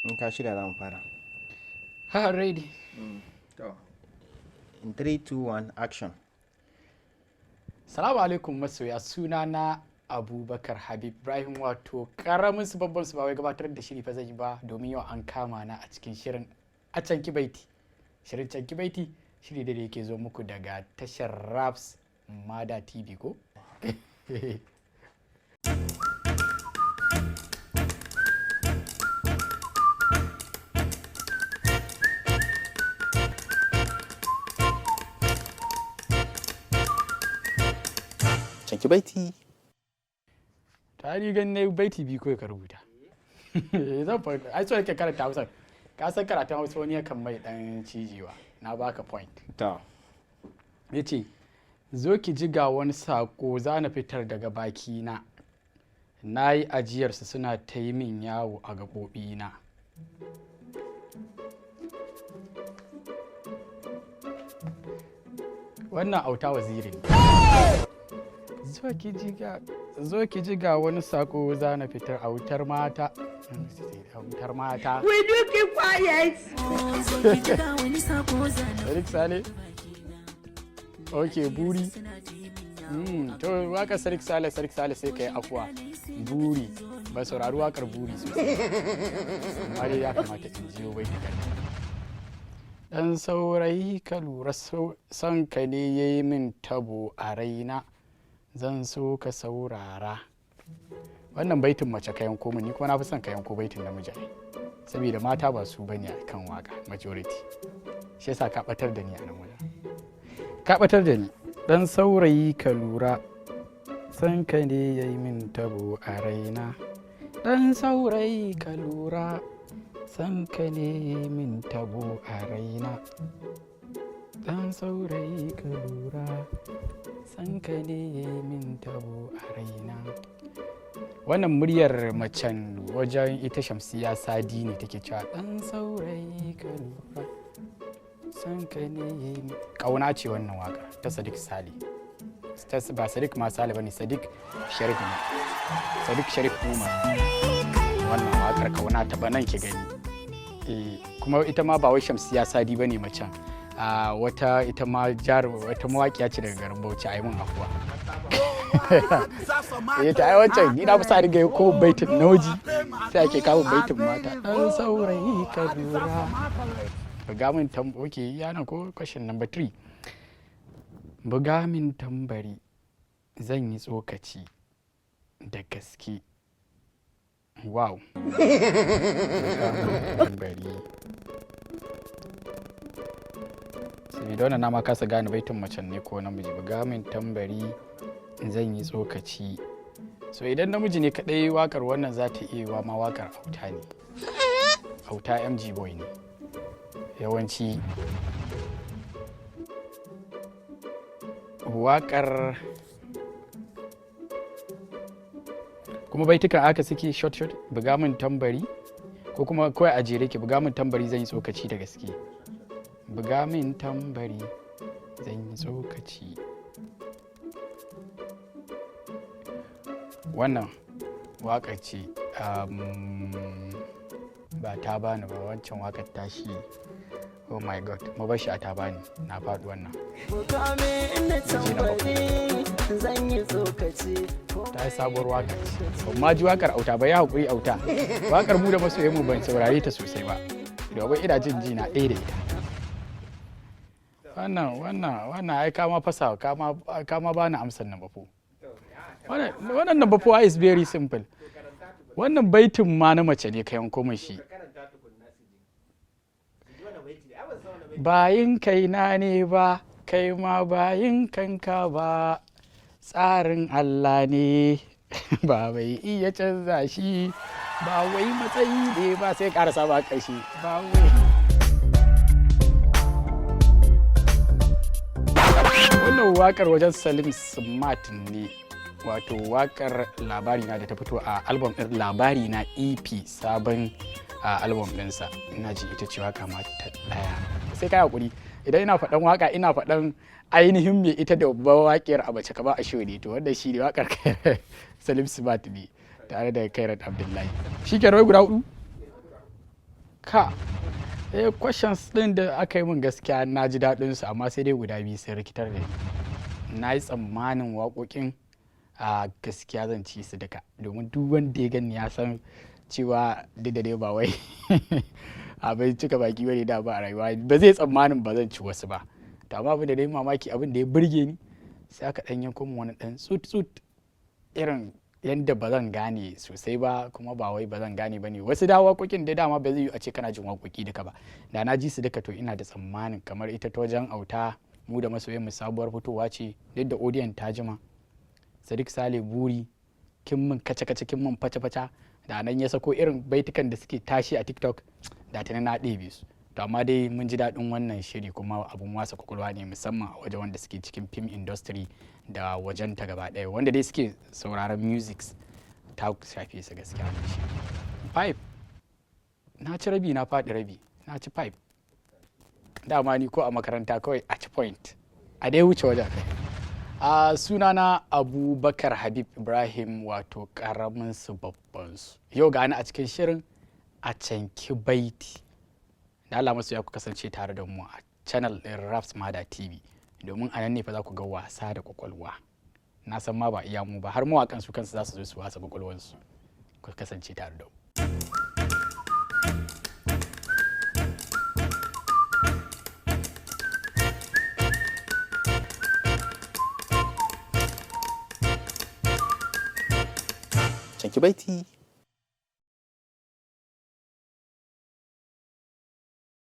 in ka shirya za mu fara. Ha, ready. In 3 2 1 action. Salamu alaikum masoya, suna na Abubakar Habib Ibrahim, wato Karaminsu Babbansu, ba wai gabatar da shiri fa zai yi ba, domin yau an kama na a cikin shirin a Canki Baiti. Shirin Canki Baiti shiri da yake zo muku daga tashar Rabsmada TV ko? Canki Baiti. Tari gan ne baiti biyu kawai ka rubuta. Zan fara, ai so yake karanta Hausa. Ka san karatun Hausa wani yakan mai dan cijewa. Na baka point. Ta. Yace zo ki ji ga wani sako za na fitar daga baki na. Nayi ajiyarsa suna ta yi min yawo a gaɓoɓi na. Wannan auta waziri ne. Zo ki ji ga wani sako za na fitar autar mata. Autar mata. Will you keep quiet? Sadik Sale. Ok, buri. To waka Sadik Sale sai ka yi afuwa. Buri. Ba saurari wakar buri sosai. Amma dai ya kamata in jiyo bai da gani. Dan saurayi ka lura son ka ne ya yi min tabo a raina. Zan so ka saurara. Wannan baitin mace ka yanko ni kuma na fi son ka yanko baitin namiji ai, saboda mata ba su bane kan waka majority. Shi yasa ka batar da ni a nan wajen. Ka batar da ni. Dan saurayi ka lura san ka ne yayi min tabo a raina. Dan saurayi ka lura san ka ne yayi min tabo a raina. Dan saurayi ka lura san ka ne min tabo a raina. Wannan muryar macen wajen ita Shamsiya Sadi ne take cewa dan saurayi ka lura san ka ne. Kauna ce wannan waka ta Sadiq Sali. Ba Sadiq ma Sali bane, Sadiq Sharif ne. Sadiq Sharif Umar. Wannan wakar kauna ta banan ki gani. Kuma ita ma ba wai Shamsiya Sadi bane macen. Wata ita ma wata mawaƙiya ce daga garin Bauchi, a yi mun afuwa. Ta ai wancan ni na fi sa riga ko baitin nauji sai ake kawo baitin mata. Dan saurayi ka lura. Buga min oke yana ko question number 3. Buga min tambari zan yi tsokaci da gaske. Wow. Tambari. Saboda wannan na ma kasa gane baitin macen ne ko namiji. Buga min tambari zan yi tsokaci. So idan namiji ne kadai wakar wannan za ta iya wa ma wakar auta ne. Auta MG boy ne yawanci. Wakar kuma baitukan aka suke short buga min tambari ko kuma kawai a jere ke buga min tambari zan yi tsokaci da gaske. Buga min tambari zan yi tsokaci. Wannan waka ce ba ta bani ba, wancan wakar tashi. Oh my god, mu bar shi a ta bani, na faɗi wannan. Ta yi sabuwar waka ce. Ban ma ji wakar auta ba, ya haƙuri auta. Wakar mu da masoyan mu ban saurare ta sosai ba. Domin ina jin ji na ɗaya da ita. Wannan ai kama fasa kama bani amsar nan bafo. Wannan nan bafo is very simple. Wannan baitin ma na mace ne ka yanko min shi. Bayin kaina ne ba, kai ma bayin kanka ba, tsarin Allah ne ba bai iya canza shi, ba wai matsayi ne ba sai karasa ba ƙarshe ba wai. Wannan wakar wajen Salim Smart ne, wato wakar labari na da ta fito a album ɗin labari na EP, sabon album ɗinsa. Ina ji ita ce waka ma ta ɗaya. Sai kai hakuri idan ina faɗan waka ina faɗan ainihin me ita da waƙiyar a bace ka ba a shiri, to wannan shi ne wakar Salim Smart ne tare da Kairat Abdullahi. Shi ke rawai guda 4. ka questions din da aka yi min gaskiya na ji daɗin su amma sai dai guda biyu sai rikitar da ni. Na yi tsammanin waƙoƙin a gaskiya zan ci su duka domin duk wanda ya gani ya san cewa duk da dai ba wai abin cika baki bane da ba a rayuwa ba zai tsammanin ba zan ci wasu ba. To amma abin da dai mamaki abin da ya burge ni sai aka ɗan yanko min wani ɗan tsut irin yadda ba zan gane sosai ba kuma ba wai ba zan gane ba ne wasu da waƙoƙin da dama ba zai yi a ce kana jin waƙoƙi duka ba da na ji su duka to ina da tsammanin kamar ita ta wajen auta mu da masoyan mu sabuwar fitowa ce duk da odiyon ta jima Sadiq Sale Buri kin min kace kin min face da nan ya sako irin baitukan da suke tashi a TikTok da ta na ɗebe su to amma dai mun ji daɗin wannan shiri kuma abun wasa kwakwalwa ne musamman a wajen wanda suke cikin film industry da wajen ta gaba ɗaya wanda dai suke sauraron music ta shafe su gaskiya da shi. 5 na ci rabi na faɗi rabi na ci 5 dama ni ko a makaranta kawai a ci point a dai wuce wajen kai. A sunana Abubakar Habib Ibrahim wato Karaminsu Babbansu. Yau gani a cikin shirin a Canki Baiti. Da Allah masu ya ku kasance tare da mu a channel ɗin Rabsmada TV domin a nan ne fa za ku ga wasa da kwakwalwa. Na san ma ba iya mu ba har mawaƙan su kansu za su zo su wasa kwakwalwansu. Ku kasance tare da mu. Canki Baiti.